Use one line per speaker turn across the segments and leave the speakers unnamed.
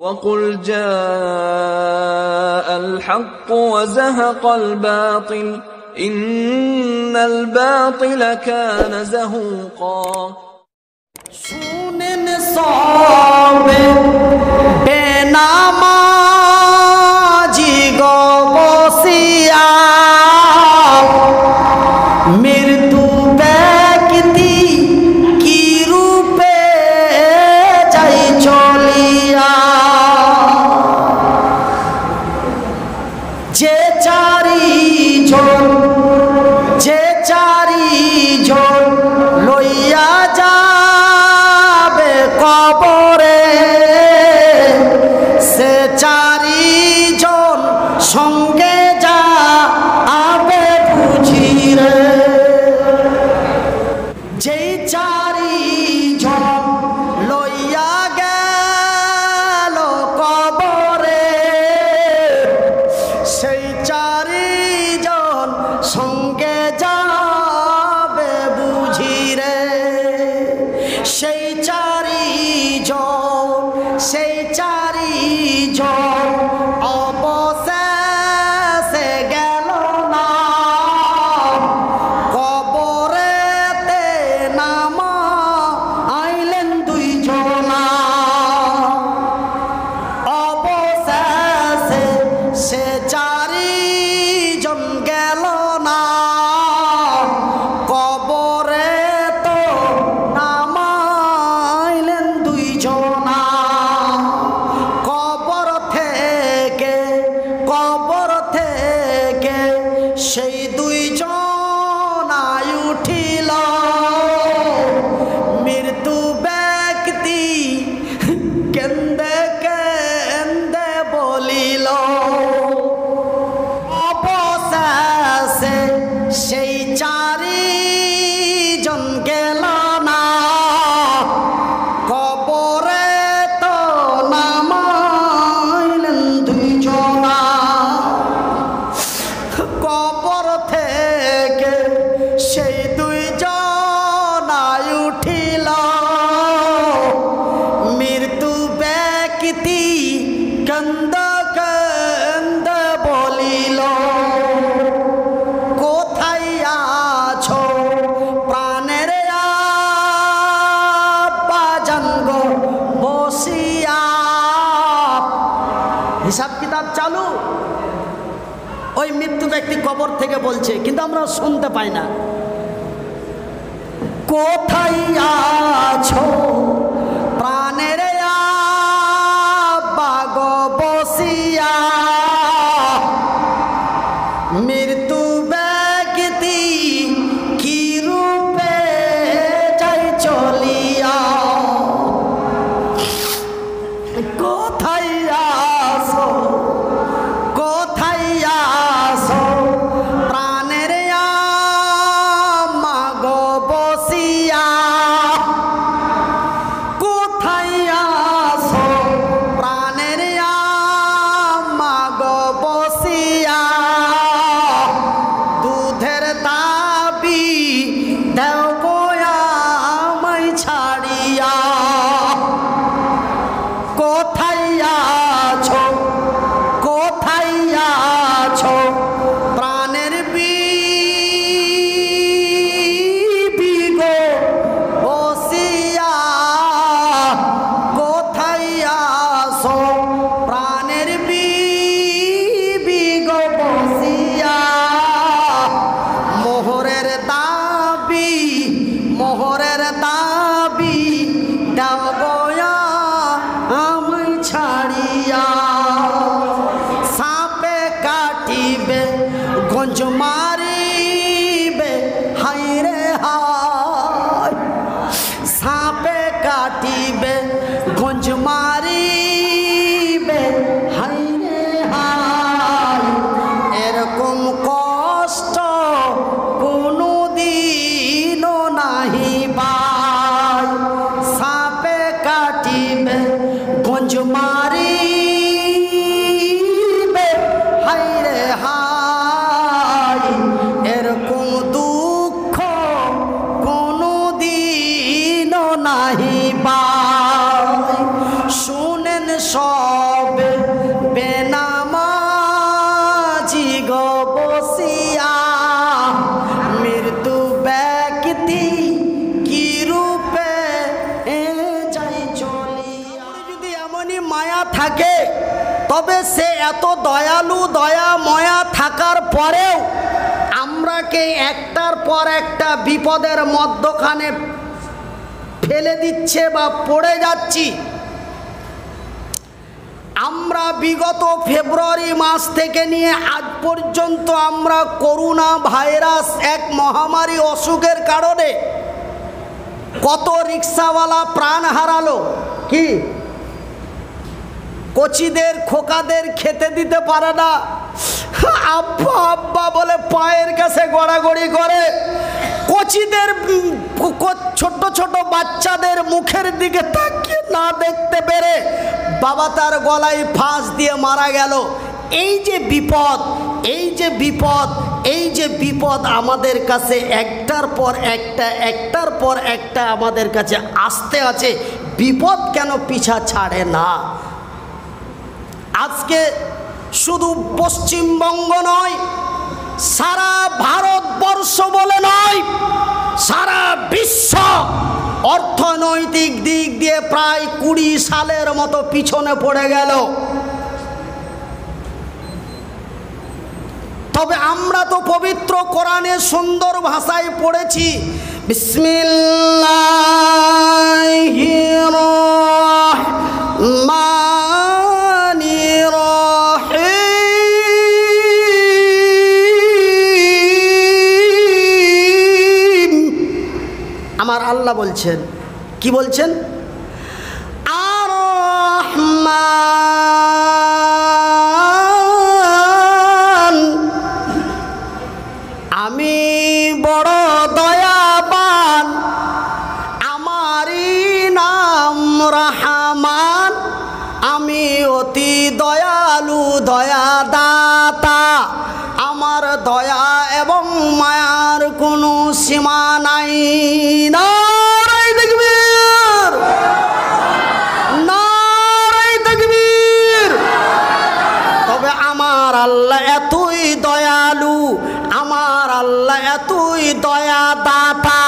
وقل جاء الحق وزهق الباطل إن الباطل كان زهوقا
শুনেন সবে বেনামাজি গো বসিয়া মৃত্যু ব্যক্তি কি রূপে যাই চলিয়া যে চারিজন লইয়া যাবে কবরে সে চারিজন সঙ্গে যাবে বুঝি রে যেই চারিজন লইয়া গেল কবরে সেই চারিজন সঙ্গে যাবে বুঝি রে সেই চারিজন অবশেষে গেল না কবরেতে নামা আইলেন দুইজনা অবশেষে সে চারিজন গেল না কবরে তো নামাইলেন দুইজনা কবর থেকে সেই দুইজন উঠিল মৃত্যু ব্যক্তি কেন্দে কেন্দে বলিল অবশেষে সেই চারিজন গেল না কবরে তো নামাইলেন দুইজনা কবর থেকে সেই দুইজন উঠিল মৃত্যু ব্যক্তি কান্দ কান্দ বলিল কোথায় আছো প্রাণের বাজান গো বসিয়া হিসাব কিতাব চালু ওই মৃত্যু ব্যক্তি কবর থেকে বলছে কিন্তু আমরা শুনতে পাই না কোথায় আছো প্রাণের বাগ বসিয়া মৃত্যু ব্যক্তি কি রূপে যাই চলিয়া কোথায় আসো প্রাণের মাগ বসিয়া কোথায় আসো প্রাণের মাগ বসিয়া দুধের দাবি দেও গোয়া আমায় ছাড়িয়া কোথায় আছো প্রাণের বিবি গো বসিয়া কোথায় আছো প্রাণের বিবি গো বসিয়া মোহরের দাবি দাও গোয়া আমায় ছাড়িয়া সাপে কাটিবে গঞ্জ মারিবে হাই রে হায় সাপে কাটিবে গঞ্জ মারিবে হাই রে হায় এরকম কষ্ট কোনো দিনও নাহি পাই সাপে কাটিবে গঞ্জ মারিবে হাই রে হায় এরকম দুঃখ কোনো দিনও নাহি পাই শুনেন সব হবে বেনামাজি গো বসিয়া, মৃত্যু ব্যক্তি কি রূপে যাই চলিয়া। যদি এমনই মায়া থাকে তবে সে এত দয়ালু দয়াময়া থাকার পরেও আমরাকে একটার পর একটা বিপদের মধ্যখানে ফেলে দিচ্ছে বা পড়ে যাচ্ছি। আমরা বিগত ফেব্রুয়ারি মাস থেকে নিয়ে আজ পর্যন্ত আমরা করোনা ভাইরাস এক মহামারী অসুখের কারণে কত রিক্সাওয়ালা প্রাণ হারালো। কি কচিদের খোকাদের খেতে দিতে পারে না, আব্বা আব্বা বলে পায়ের কাছে গড়াগড়ি করে। কচিদের ছোট ছোট বাচ্চাদের মুখের দিকে তাকিয়ে না দেখতে পেরে বাবা তার গলায় ফাঁস দিয়ে মারা গেল। এই যে বিপদ, এই যে বিপদ, এই যে বিপদ আমাদের কাছে একটার পর একটা, একটার পর একটা আমাদের কাছে আসতে আছে। বিপদ কেন পিছা ছাড়ে না? আজকে শুধু পশ্চিমবঙ্গ নয়, সারা ভারতবর্ষ বলে নয়, সারা বিশ্ব অর্থনৈতিক দিক দিয়ে প্রায় 20 সালের মতো পিছনে পড়ে গেল। তবে আমরা তো পবিত্র কোরআনে সুন্দর ভাষায় পড়েছি, বিসমিল্লাহির রহমানির রহিম। আমার আল্লাহ বলছেন, কি বলছেন? আর রহমান, আমি বড় দয়াবান, আমারই নাম রহমান, আমি অতি দয়ালু দয়াদাতা, আমার দয়া এবং মায়ার কোনো সীমা নাই। নারায়ে তাকবীর, নারায়ে তাকবীর। তবে আমার আল্লাহ এতই দয়ালু, আমার আল্লাহ এতই দয়াদাতা,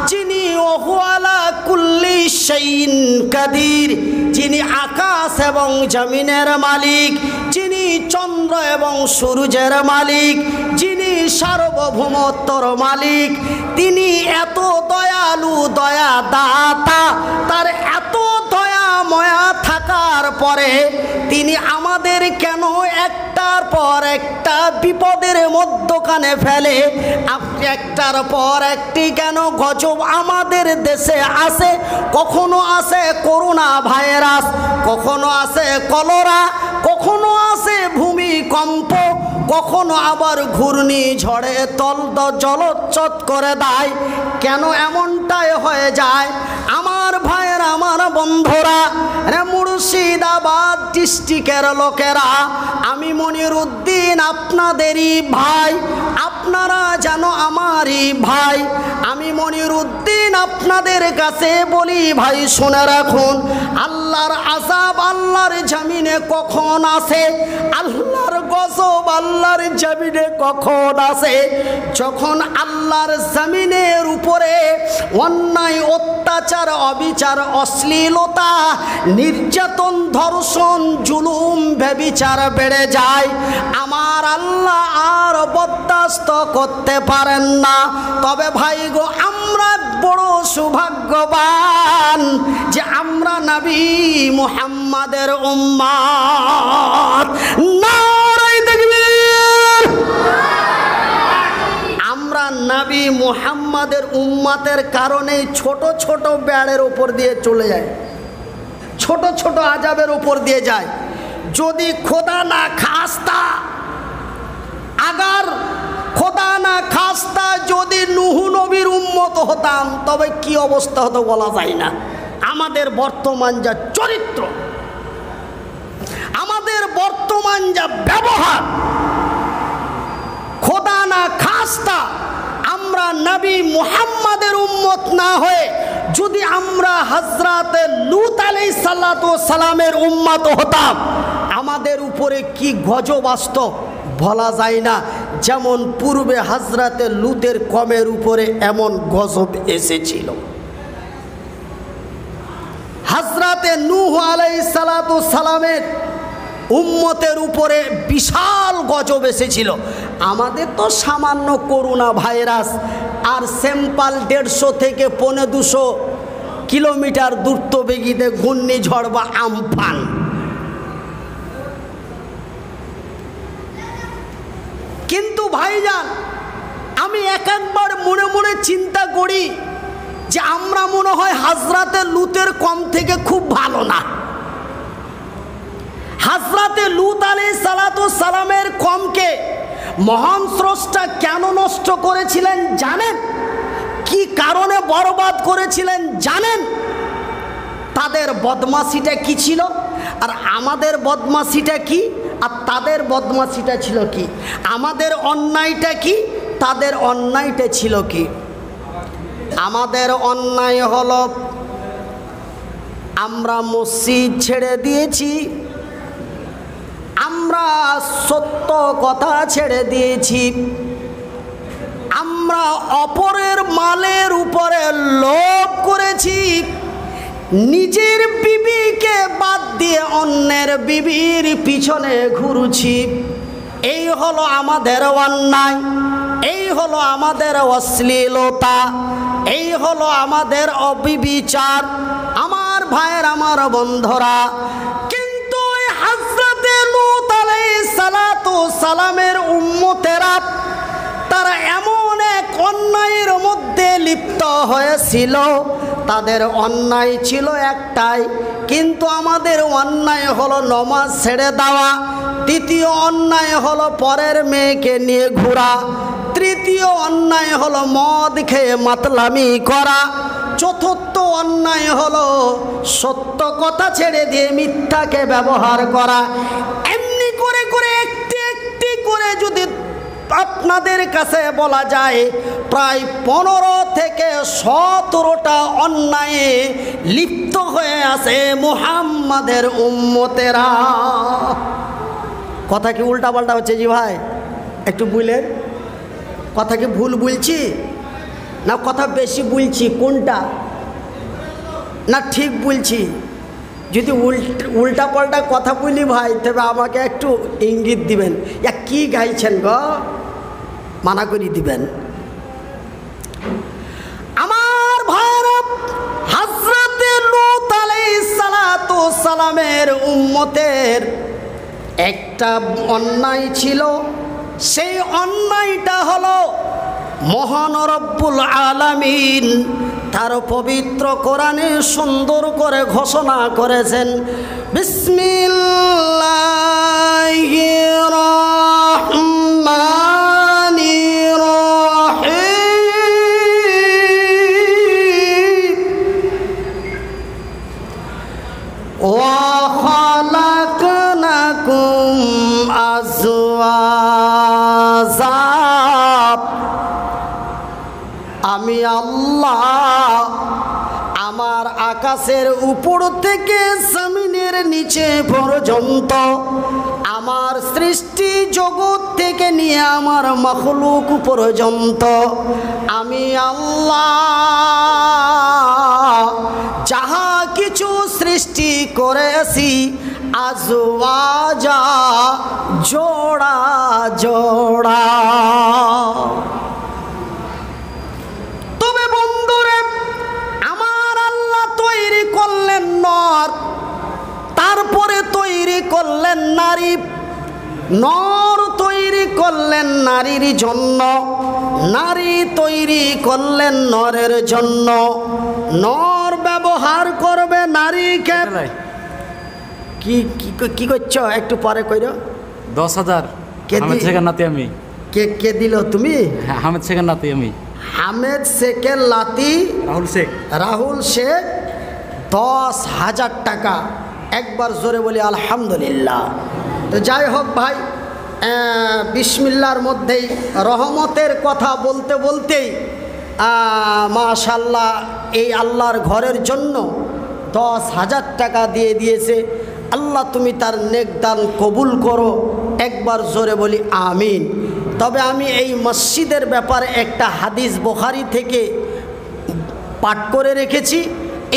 যিনি ওহু আলা কুল্লি শাইইন কাদির, যিনি আকাশ এবং জমিনের মালিক, যিনি চন্দ্র এবং সূর্যের মালিক, যিনি সার্বভৌমত্বর মালিক, তিনি এত দয়ালু দয়াদাতা। তার এত দয়াময়া থাকার পরে তিনি আমাদের কেন একটার পর একটা বিপদের মধ্যখানে ফেলে? একটার পর একটি কেন গজব আমাদের দেশে আসে? কখনো আসে করোনা ভাইরাস, কখনো আসে কলেরা, কখনো আসে ভূমিকম্প, কখনো আবার ঘূর্ণিঝড়ে জলোচ্ছ্বাস করে দেয়। কেন এমনটাই হয়ে যায়? আমার ভাইয়ের, আমার বন্ধুরা, মুর্শিদাবাদ ডিস্ট্রিক্টের লোকেরা, আমি মনিরুদ্দিন আপনাদেরই ভাই, আপনারা যেন আমারই ভাই। আমি মনিরুদ্দিন আপনাদের কাছে বলি, ভাই শুনে রাখুন, আল্লাহর আযাব আল্লাহর জমিনে কখন আসে? আল্লাহর গজব আল্লাহর জমিনে কখন আসে? যখন আল্লাহর জমিনের উপরে অন্যায়, অত্যাচার, অবিচার, অশ্লীলতা, নির্যাতন, ধর্ষণ, জুলুম, ব্যভিচার বেড়ে যায়। আমার আল্লাহ আর বরদাস্ত করতে পারেন না। তবে ভাই গো, আমরা বড় সৌভাগ্যবান যে আমরা নবী মুহাম্মাদের উম্মত। নারায়ে তাকবীর। আমরা নবী মুহাম্মাদের উম্মতের কারণে ছোট ছোট ব্যাড়ের উপর দিয়ে চলে যায়, ছোট ছোট আযাবের উপর দিয়ে যায়। যদি খোদা না খাস্তা, আগার খোদা না খাস্তা যদি নূহ নবীর উম্মত হতাম, তবে কি অবস্থা হতো বলা যায় না। আমাদের বর্তমান যা চরিত্র, আমাদের বর্তমান যা ব্যবহার, খোদা না খাস্তা আমরা নবী মুহাম্মাদের উম্মত না হয়ে যদি আমরা হযরতে লূত আলাইহিস সালাতু ওয়াস সালামের উম্মত হতাম, আমাদের উপরে কি গজব আসতো বলা যায় না। যেমন পূর্বে হযরতে লূতের কমের উপরে এমন গজব এসেছিল, হযরতে নূহ আলাইহিস সালাতু ওয়াস সালামের উম্মতের উপরে বিশাল গজব এসেছিল। আমাদের তো সামান্য করোনা ভাইরাস, আর স্যাম্পল 150 থেকে 200 কিলোমিটার দ্রুতবেগীতে ঘূর্ণিঝড় বা আমফান। কিন্তু ভাইজান, আমি একবার মনে মনে চিন্তা করি যে আমরা মনে হয় হযরতে লূতের কম থেকে খুব ভালো না। হযরতে লূত আলাইহিস সালাতু ওয়াস সালামের কমকে মহান স্রষ্টা কেন নষ্ট করেছিলেন জানেন? কি কারণে বরবাদ করেছিলেন জানেন? তাদের বদমাশিটা কি ছিল আর আমাদের বদমাশিটা কি, আর তাদের বদমাশিটা ছিল কি? আমাদের অন্যায়টা কি, তাদের অন্যায়টা ছিল কি? আমাদের অন্যায় হলো আমরা মসজিদ ছেড়ে দিয়েছি, আমরা সত্য কথা ছেড়ে দিয়েছি, আমরা অপরের মালের উপরে লোভ করেছি, নিজের বিবিকে বাদ দিয়ে অন্যের বিবির পিছনে ঘুরছি। এই হলো আমাদের অন্যায়, এই হলো আমাদের অশ্লীলতা, এই হলো আমাদের অবিচার। আমার ভাইয়ের, আমার বন্ধুরা, কিন্তু ওই হযরতে লূত আলাইহিস সালাতু ওয়াস সালামের উম্মতেরা তারা এমন এক অন্যায়ের মধ্যে লিপ্ত হয়েছিল, তাদের অন্যায় ছিল একটাই, কিন্তু আমাদের অন্যায় হলো নামাজ ছেড়ে দেওয়া, দ্বিতীয় অন্যায় হলো পরের মেয়েকে নিয়ে ঘোরা, তৃতীয় অন্যায় হলো মদ খেয়ে মাতলামি করা, চতুর্থ অন্যায় হলো সত্য কথা ছেড়ে দিয়ে মিথ্যাকে ব্যবহার করা। এমনি করে করে একটি একটি করে যদি আপনাদের কাছে বলা যায়, প্রায় 15 থেকে 17টা অন্যায়ে লিপ্ত হয়ে আছে মুহাম্মাদের উম্মতেরা। কথা কি উল্টা পাল্টা হচ্ছে জি ভাই? একটু বুঝলেন কথা কি ভুল বলছি না কথা বেশি বলছি, কোনটা না ঠিক বলছি? যদি উল্টা পাল্টা কথা বলি ভাই, তবে আমাকে একটু ইঙ্গিত দিবেন, কি গাইছেন গো, মানা করে দিবেন। আমার ভাইরা, হযরতে লূত আলাইহিস সালাতু ওয়াস সালামের উম্মতের একটা অন্যায় ছিল, সেই অন্যায়টা হলো মহান রব্বুল আলামিন তার পবিত্র কোরআনে সুন্দর করে ঘোষণা করেছেন, বিসমিল্লাহির রহমানির রহিম, ওয়া খালাকনাকুম আজওয়াজা, আমি আল্লাহ আমার আকাশের উপর থেকে জমিনের নিচে পর্যন্ত আমার সৃষ্টি জগৎ থেকে নিয়ে আমার মাখলুক পর্যন্ত আমি আল্লাহ যাহা কিছু সৃষ্টি করেছি আজওয়াজা, জোড়া জোড়া। তবে বন্ধুরে, আমার আল্লাহ তৈরি করলেন নর, তারপরে তৈরি করলেন নারী, নর তৈরি করলেন নারীর জন্য, নারী তৈরি করলেন নরের জন্য। নর ব্যবহার করবে নারীকে। কি কি করছো একটু পরে কইর।
10,000 হামেদ শেখের নাতি আমি।
কে দিল তুমি?
হামেদ শেখের নাতি আমি।
হামেদ শেখের লাতি রাহুল শেখ 10,000 টাকা। একবার জোরে বলি আলহামদুলিল্লাহ। তো যাই হোক ভাই, বিসমিল্লার মধ্যেই রহমতের কথা বলতে বলতেই মাশাআল্লাহ এই আল্লাহর ঘরের জন্য 10,000 টাকা দিয়ে দিয়েছে। আল্লাহ তুমি তার নেক দান কবুল করো, একবার জোরে বলি আমিন। তবে আমি এই মসজিদের ব্যাপারে একটা হাদিস বুখারী থেকে পাঠ করে রেখেছি,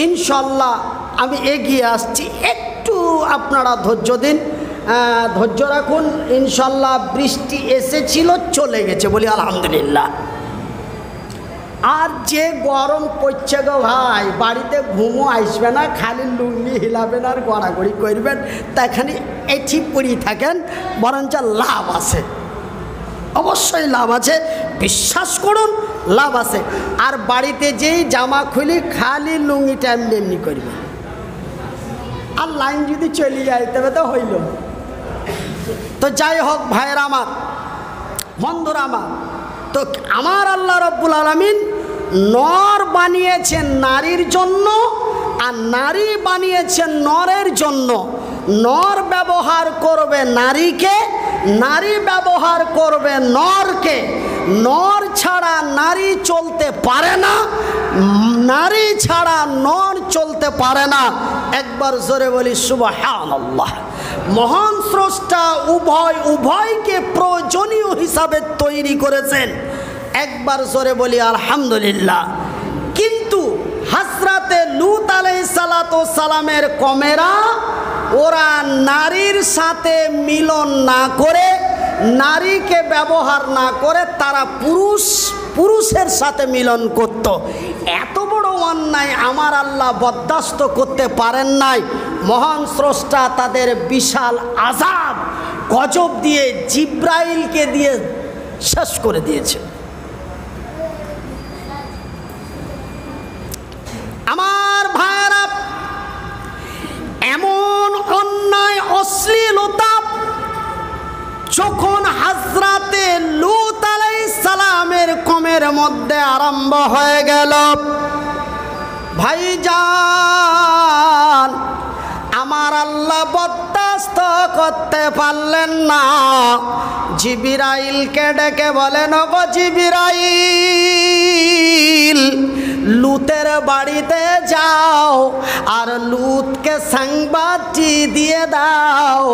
ইনশাআল্লাহ আমি এগিয়ে আসছি, একটু আপনারা ধৈর্য দিন, ধৈর্য রাখুন। ইনশাআল্লাহ বৃষ্টি এসেছিল, চলে গেছে, বলি আলহামদুলিল্লাহ। আর যে গরম পড়ছে গো ভাই, বাড়িতে ঘুমও আসবে না, খালি লুঙ্গি হিলাবেন আর গড়াগড়ি করবেন, তাখানে এটি পড়ি থাকেন, বরঞ্চ লাভ আছে, অবশ্যই লাভ আছে, বিশ্বাস করুন লাভ আছে। আর বাড়িতে যেই জামা খুলি খালি লুঙ্গিটা এমনি এমনি করবেন, আর লাইন যদি চলে যায় তবে তো হইল। তো যাই হোক ভাইয়ের আমার, বন্ধুরা আমার, তো আমার আল্লাহ রব্বুল আলামিন নর বানিয়েছেন নারীর জন্য, আর নারী বানিয়েছেন নরের জন্য। নর ব্যবহার করবে নারীকে, নারী ব্যবহার করবে নরকে। নর ছাড়া নারী চলতে পারে না, নারী ছাড়া নর চলতে পারে না। একবার জোরে বলি সুবহানাল্লাহ। মহান স্রষ্টা উভয়কে প্রয়োজনীয় হিসাবে তৈরি করেছেন, একবার জোরে বলি আলহামদুলিল্লাহ। কিন্তু হযরতে লূত আলাইহিস সালাতু সালামের কমেরা ওরা নারীর সাথে মিলন না করে, নারীকে ব্যবহার না করে তারা পুরুষের সাথে মিলন করত। এত বড় অন্যায় আমার আল্লাহ বরদাস্ত করতে পারেন নাই। মহান স্রষ্টা তাদের বিশাল আযাব গজব দিয়ে জিব্রাইলকে দিয়ে শেষ করে দিয়েছে। আমার ভাইরা, এমন অন্যায় অশ্লীলতা যখন হযরতে লূত আলাইহিস সালামের কমের মধ্যে আরম্ভ হয়ে গেল, ভাইজান আমার আল্লাহ বরদাস্ত করতে পারলেন না। জিবরাইলকে ডেকে বলেন, ওগো জিবরাইল, লূতের বাড়িতে যাও আর লূতকে সংবাদটি দিয়ে দাও,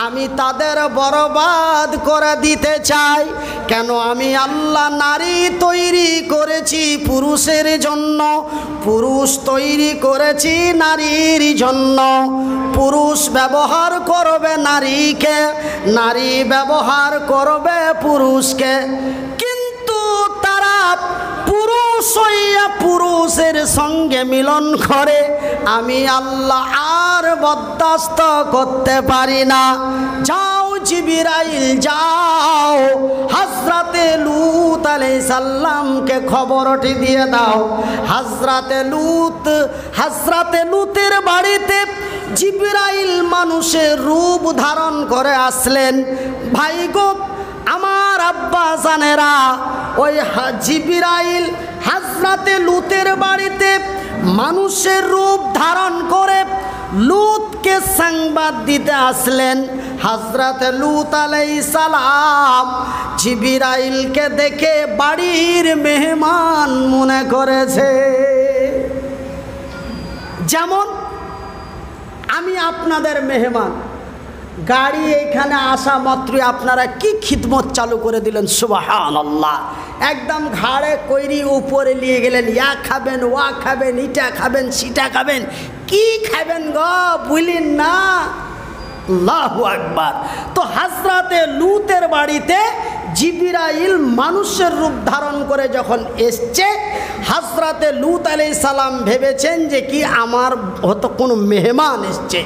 আমি তাদের বরবাদ করে দিতে চাই। কেন? আমি আল্লাহ নারী তৈরি করেছি পুরুষের জন্য, পুরুষ তৈরি করেছি নারীর জন্য। পুরুষ ব্যবহার করবে নারীকে, নারী ব্যবহার করবে পুরুষকে। কিন্তু তারা পুরুষ হইয়া পুরুষের সঙ্গে মিলন করে, আমি আল্লাহ আর বরদাস্ত করতে পারি না। যাও জিবরাইল যাও, হযরতে লূত আলাইহিস সালামকে খবরটি দিয়ে দাও। হযরতে লূতের বাড়িতে জিবরাইল মানুষের রূপ ধারণ করে আসলেন। ভাই গো আমার আব্বা জানেরা, ওই জিবরাইল হযরতে লূতের বাড়িতে মানুষের রূপ ধারণ করে লূতকে সংবাদ দিতে আসলেন। হযরতে লূত আলাইহিস সালাম জিবরাইলকে দেখে বাড়ির মেহমান মনে করেছে। যেমন আমি আপনাদের মেহমান, গাড়ি এইখানে আসা মাত্রই আপনারা কি খিদমত চালু করে দিলেন, সুবহানাল্লাহ। একদম ঘাড়ে কইরি উপরে নিয়ে গেলেন, ইয়া খাবেন, ওয়া খাবেন, ইটা খাবেন, সিটা খাবেন, কি খাবেন গো বুঝলেন না? আল্লাহু আকবার। তো হযরতে লূতের বাড়িতে জিবরাইল মানুষের রূপ ধারণ করে যখন এসছে, হযরতে লূত আলাইহিস সালাম ভেবেছেন যে কি আমার হয়তো কোনো মেহমান এসছে।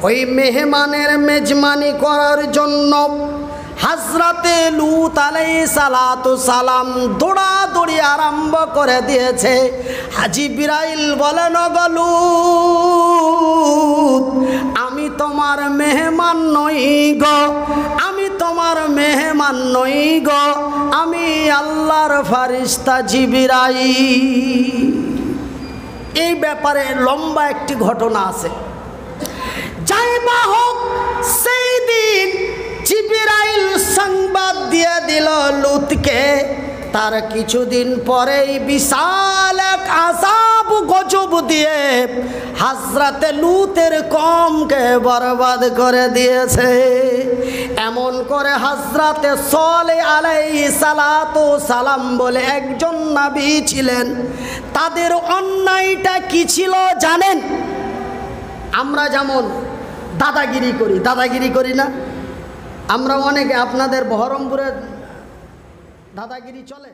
ওই মেহমানের মেজবানি করার জন্য হযরতে লূত আলাইহিস সালাম দৌড়াদৌড়ি আরম্ভ করে দিয়েছে। জিবরাইল বলেন, ওগো লূত, আমি তোমার মেহমান নই গো, আমি তোমার মেহমান নই গো, আমি আল্লাহর ফেরেশতা জিবরাইল। এই ব্যাপারে লম্বা একটি ঘটনা আছে। যাই বা হোক, সেই দিন জিবরাইল সংবাদ দিয়ে দিল লূতকে, তার কিছুদিন পরেই বিশাল এক আযাব গজব দিয়ে হযরতে লূতের কওমকে বরবাদ করে দিয়েছে। এমন করে হযরতে সালেহ আলাইহিস সালাতু সালাম বলে একজন নবী ছিলেন, তাদের অন্যায়টা কি ছিল জানেন? আমরা যেমন দাদাগিরি করি না? আমরা অনেকে, আপনাদের বহরমপুরে দাদাগিরি চলে?